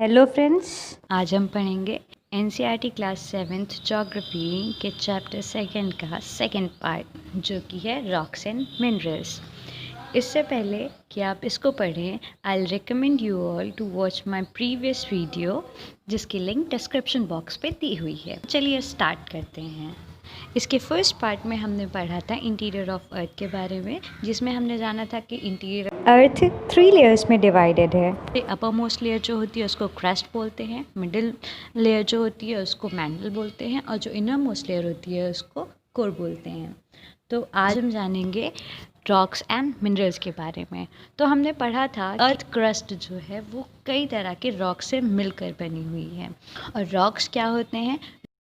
Hello friends, आज हम पढ़ेंगे एनसीईआरटी क्लास 7th ज्योग्राफी के चैप्टर 2 का सेकंड पार्ट, जो कि है रॉक्स एंड मिनरल्स। इससे पहले कि आप इसको पढ़ें, I recommend you all to watch my previous video, जिसकी लिंक डिस्क्रिप्शन बॉक्स पे दी हुई है। चलिए स्टार्ट करते हैं। इसके फर्स्ट पार्ट में हमने पढ़ा था इंटीरियर ऑफ अर्थ के बारे में, जिसमें हमने जाना था कि इंटीरियर अर्थ 3 लेयर्स में डिवाइडेड है। अपर मोस्ट लेयर जो होती है उसको क्रस्ट बोलते हैं, मिडिल लेयर जो होती है उसको मैंटल बोलते हैं, और जो इनर मोस्ट लेयर होती है उसको कोर बोलते हैं। तो आज हम जानेंगे रॉक्स एंड मिनरल्स के बारे में। तो हमने पढ़ा था अर्थ क्रस्ट जो है वो कई तरह के रॉक से मिलकर बनी हुई है। और रॉक्स क्या होते हैं?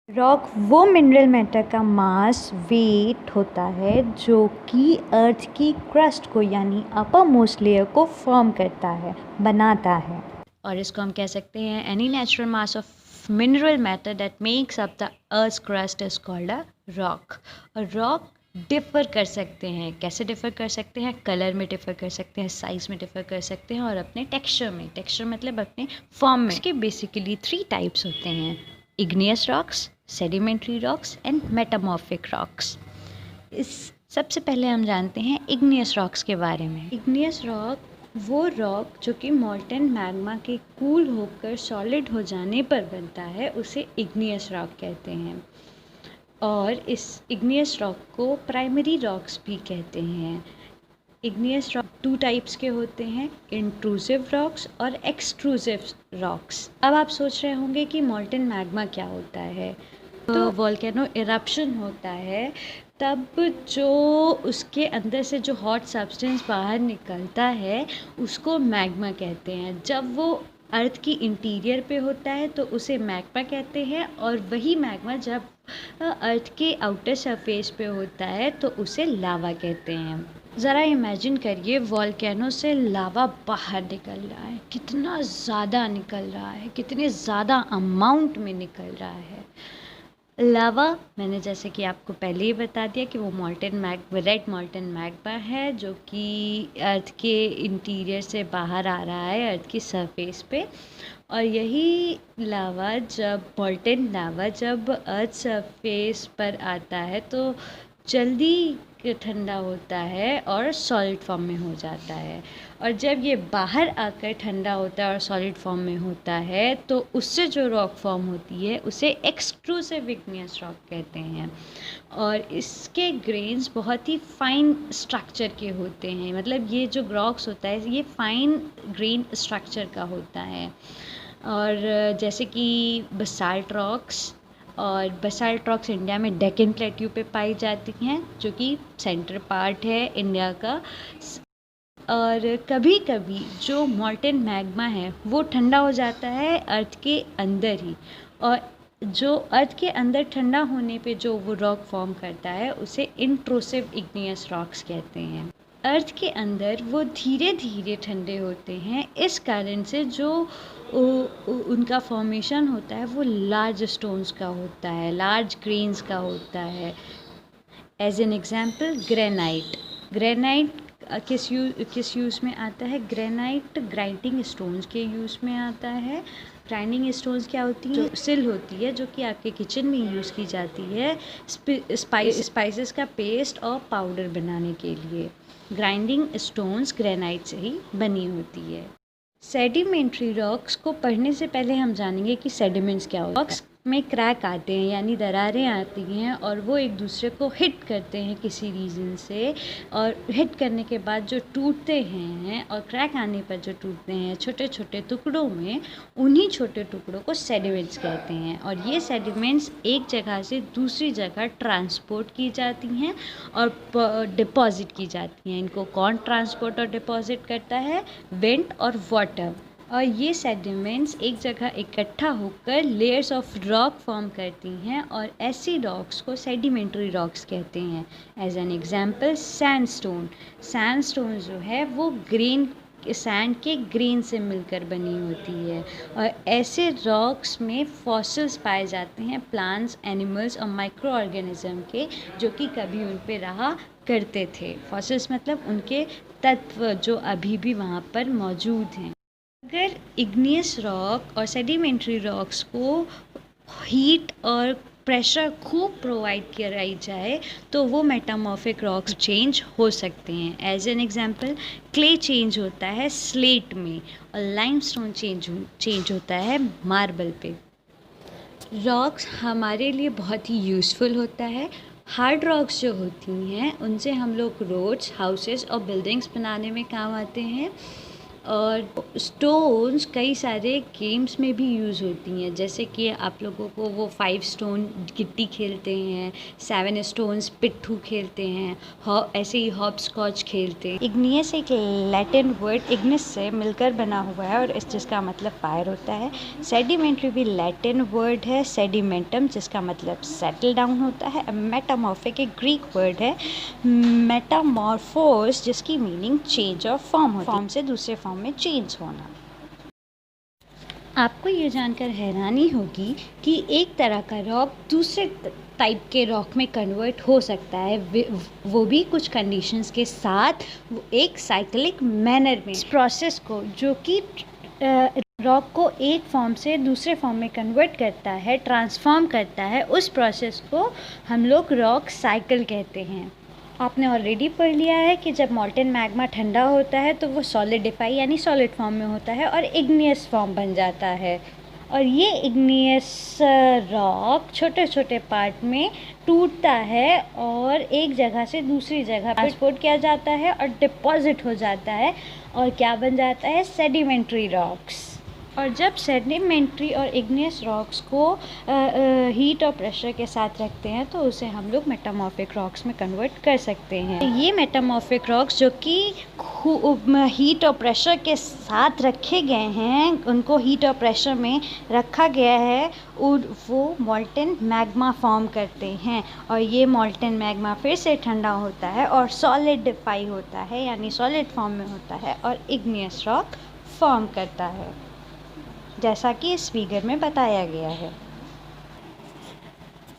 रॉक वो मिनरल मैटर का मास वेट होता है जो कि अर्थ की क्रस्ट को यानी अपर मोस्ट लेयर को फॉर्म करता है, बनाता है। और इसको हम कह सकते हैं any natural mass of mineral matter that makes up the earth crust is called a rock. और रॉक डिफ़र कर सकते हैं। कैसे डिफ़र कर सकते हैं? कलर में डिफ़र कर सकते हैं, साइज़ में डिफ़र कर सकते हैं, और अपने टेक्सचर में। टेक्सचर मतलब अपने फॉर्म में। इसके बेसिकली 3 टाइप्स होते हैं: igneous rocks, sedimentary rocks and metamorphic rocks. इस सबसे पहले हम जानते हैं इग्नियस रॉक्स के बारे में। इग्नियस रॉक वो रॉक जो कि मोल्टन मैग्मा के कूल होकर सॉलिड हो जाने पर बनता है, उसे इग्नियस रॉक कहते हैं। और इस इग्नियस रॉक को प्राइमरी रॉक्स भी कहते हैं। इग्नियस रॉक 2 टाइप्स के होते हैं: इंट्रूसिव रॉक्स और एक्सट्रूसिव रॉक्स। अब आप सोच रहे होंगे कि मोल्टन मैग्मा क्या होता है। तो वोल्केनो इरप्शन होता है, तब जो उसके अंदर से जो हॉट सब्सटेंस बाहर निकलता है उसको मैग्मा कहते हैं। जब वो अर्थ की इंटीरियर पे होता है तो उसे मैग्मा कहते हैं, और वही मैग्मा जब अर्थ के आउटर सरफेस पे होता है तो उसे लावा कहते हैं। ज़रा इमेजिन करिए, वोल्केनो से लावा बाहर निकल रहा है, कितना ज़्यादा निकल रहा है, कितने ज़्यादा अमाउंट में निकल रहा है। लावा, मैंने जैसे कि आपको पहले ही बता दिया कि वो रेड मोल्टन मैग्मा है, जो कि अर्थ के इंटीरियर से बाहर आ रहा है अर्थ की सरफेस पे। और यही मोल्टन लावा जब अर्थ सरफेस पर आता है तो जल्दी ठंडा होता है और सॉलिड फॉर्म में हो जाता है। और जब ये बाहर आकर ठंडा होता है और सॉलिड फॉर्म में होता है तो उससे जो रॉक फॉर्म होती है उसे एक्सट्रूसिव इग्नियस रॉक कहते हैं। और इसके ग्रेन्स बहुत ही फाइन स्ट्रक्चर के होते हैं, मतलब ये जो रॉक्स होता है ये फाइन ग्रेन स्ट्रक्चर का होता है। और जैसे कि बसाल्ट रॉक्स, और बसाल्ट रॉक्स इंडिया में डेक्कन प्लेट्यू पे पाई जाती हैं, जो कि सेंटर पार्ट है इंडिया का। और कभी कभी जो मोल्टन मैग्मा है वो ठंडा हो जाता है अर्थ के अंदर ही, और जो अर्थ के अंदर ठंडा होने पे जो वो रॉक फॉर्म करता है उसे इंट्रूसिव इग्नियस रॉक्स कहते हैं। अर्थ के अंदर वो धीरे धीरे ठंडे होते हैं, इस कारण से जो उनका फॉर्मेशन होता है वो लार्ज स्टोन्स का होता है, लार्ज ग्रेन्स का होता है। एज एन एग्जाम्पल, ग्रेनाइट किस यूज़ में आता है? ग्रेनाइट ग्राइंडिंग स्टोन्स के यूज़ में आता है। ग्राइंडिंग स्टोन्स क्या होती हैं? सिल होती है जो कि आपके किचन में यूज़ की जाती है स्पाइसेस का पेस्ट और पाउडर बनाने के लिए। ग्राइंडिंग स्टोन्स ग्रेनाइट से ही बनी होती है। सेडिमेंट्री रॉक्स को पढ़ने से पहले हम जानेंगे कि सेडिमेंट्स क्या होता है। रॉक्स में क्रैक आते हैं यानी दरारें आती हैं, और वो एक दूसरे को हिट करते हैं किसी रीज़न से, और हिट करने के बाद जो टूटते हैं और क्रैक आने पर जो टूटते हैं छोटे छोटे टुकड़ों में, उन्हीं छोटे टुकड़ों को सेडिमेंट्स कहते हैं। और ये सेडिमेंट्स एक जगह से दूसरी जगह ट्रांसपोर्ट की जाती हैं और डिपॉजिट की जाती हैं। इनको कौन ट्रांसपोर्ट और डिपॉजिट करता है? विंड और वाटर। और ये सेडिमेंट्स एक जगह इकट्ठा होकर लेयर्स ऑफ रॉक फॉर्म करती हैं, और ऐसी रॉक्स को सेडिमेंट्री रॉक्स कहते हैं। एज एन एग्जाम्पल, सैंडस्टोन जो है वो सैंड के ग्रेन से मिलकर बनी होती है। और ऐसे रॉक्स में फॉसिल्स पाए जाते हैं, प्लांट्स, एनिमल्स और माइक्रो ऑर्गेनिज्म के, जो कि कभी उन पे रहा करते थे। फॉसिल्स मतलब उनके तत्व जो अभी भी वहाँ पर मौजूद हैं। अगर इग्नियस रॉक और सेडिमेंट्री रॉक्स को हीट और प्रेशर खूब प्रोवाइड कराई जाए तो वो मेटामॉर्फिक रॉक्स चेंज हो सकते हैं। As an example, clay change होता है स्लेट में और लाइमस्टोन चेंज होता है मार्बल पे। रॉक्स हमारे लिए बहुत ही यूज़फुल होता है। हार्ड रॉक्स जो होती हैं उनसे हम लोग रोड्स, हाउसेस और बिल्डिंग्स बनाने में काम आते हैं। और स्टोन्स कई सारे गेम्स में भी यूज़ होती हैं, जैसे कि आप लोगों को वो 5 स्टोन गिट्टी खेलते हैं, 7 स्टोन्स पिट्ठू खेलते हैं, ऐसे ही हॉप स्कॉच खेलते हैं। इग्नियस एक लैटिन वर्ड इग्निस से मिलकर बना हुआ है और जिसका मतलब फायर होता है। सेडिमेंट्री भी लैटिन वर्ड है सेडिमेंटम, जिसका मतलब सेटल डाउन होता है। मेटामॉर्फिक एक ग्रीक वर्ड है मेटामॉर्फोस, जिसकी मीनिंग चेंज ऑफ फॉर्म होती है, फॉर्म से दूसरे फॉर्म में चेंज होना। आपको ये जानकर हैरानी होगी कि एक तरह का रॉक दूसरे टाइप के रॉक में कन्वर्ट हो सकता है, वो भी कुछ कंडीशंस के साथ, वो एक साइक्लिक मैनर में। इस प्रोसेस को, जो कि रॉक को एक फॉर्म से दूसरे फॉर्म में कन्वर्ट करता है, ट्रांसफॉर्म करता है, उस प्रोसेस को हम लोग रॉक साइकिल कहते हैं। आपने ऑलरेडी पढ़ लिया है कि जब मॉल्टेन मैग्मा ठंडा होता है तो वो सॉलिडिफाई यानी सॉलिड फॉर्म में होता है और इग्नियस फॉर्म बन जाता है। और ये इग्नियस रॉक छोटे छोटे पार्ट में टूटता है और एक जगह से दूसरी जगह ट्रांसपोर्ट किया जाता है और डिपॉजिट हो जाता है और क्या बन जाता है, सेडिमेंट्री रॉक्स। और जब सेडिमेंट्री और इग्नियस रॉक्स को हीट और प्रेशर के साथ रखते हैं तो उसे हम लोग मेटामॉर्फिक रॉक्स में कन्वर्ट कर सकते हैं। ये मेटामॉर्फिक रॉक्स जो कि हीट और प्रेशर के साथ रखे गए हैं, उनको हीट और प्रेशर में रखा गया है, वो मॉल्टेन मैग्मा फॉर्म करते हैं। और ये मॉल्टेन मैग्मा फिर से ठंडा होता है और सॉलिडिफाई होता है यानी सॉलिड फॉर्म में होता है और इग्नियस रॉक फॉर्म करता है, जैसा कि इस फिगर में बताया गया है।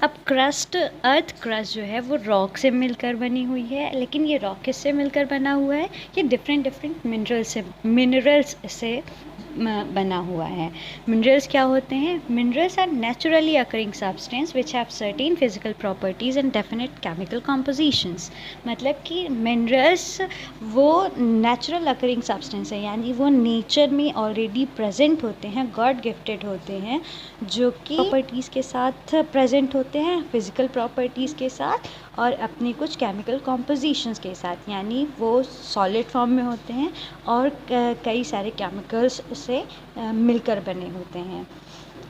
अब अर्थ क्रस्ट जो है वो रॉक से मिलकर बनी हुई है, लेकिन ये रॉक किससे मिलकर बना हुआ है, ये डिफरेंट मिनरल्स से बना हुआ है। मिनरल्स क्या होते हैं? Minerals are naturally occurring substance which have certain physical properties and definite chemical compositions. मतलब कि मिनरल्स वो नेचुरल अकरिंग सब्सटेंस है, यानी वो नेचर में ऑलरेडी प्रेजेंट होते हैं, गॉड गिफ्टेड होते हैं, जो कि प्रॉपर्टीज़ के साथ प्रेजेंट होते हैं, फिजिकल प्रॉपर्टीज़ के साथ और अपनी कुछ केमिकल कॉम्पोजिशंस के साथ, यानी वो सॉलिड फॉर्म में होते हैं और कई सारे केमिकल्स से मिलकर बने होते हैं।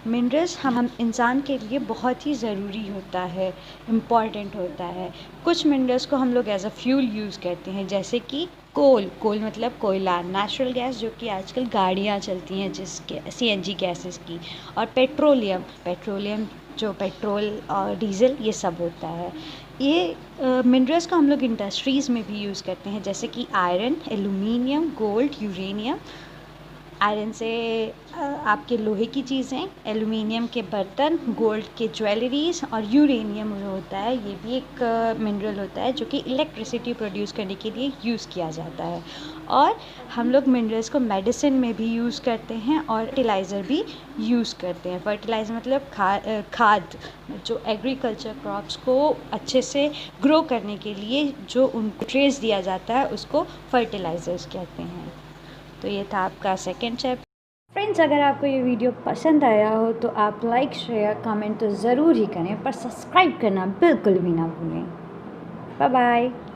मिनरल्स हम इंसान के लिए बहुत ही ज़रूरी होता है, इम्पॉर्टेंट होता है। कुछ मिनरल्स को हम लोग एज अ फ्यूल यूज़ करते हैं, जैसे कि कोल मतलब कोयला, नेचुरल गैस जो कि आजकल गाड़ियाँ चलती हैं जिसके CNG गैसेस की, और पेट्रोलियम जो पेट्रोल और डीजल ये सब होता है। ये मिनरल्स को हम लोग इंडस्ट्रीज़ में भी यूज़ करते हैं, जैसे कि iron, aluminium, gold, uranium. Iron से आपके लोहे की चीज़ें, एल्युमिनियम के बर्तन, गोल्ड के ज्वेलरीज, और यूरेनियम जो होता है ये भी एक मिनरल होता है जो कि इलेक्ट्रिसिटी प्रोड्यूस करने के लिए यूज़ किया जाता है। और हम लोग मिनरल्स को मेडिसिन में भी यूज़ करते हैं और फर्टिलाइज़र भी यूज़ करते हैं। फर्टिलाइज़र मतलब खाद, जो एग्रीकल्चर क्रॉप्स को अच्छे से ग्रो करने के लिए जो उनको ट्रेस दिया जाता है उसको फर्टिलाइज़र्स कहते हैं। तो ये था आपका सेकेंड चैप्टर। फ्रेंड्स, अगर आपको ये वीडियो पसंद आया हो तो आप लाइक, शेयर, कमेंट तो ज़रूर ही करें, पर सब्सक्राइब करना बिल्कुल भी ना भूलें। Bye bye.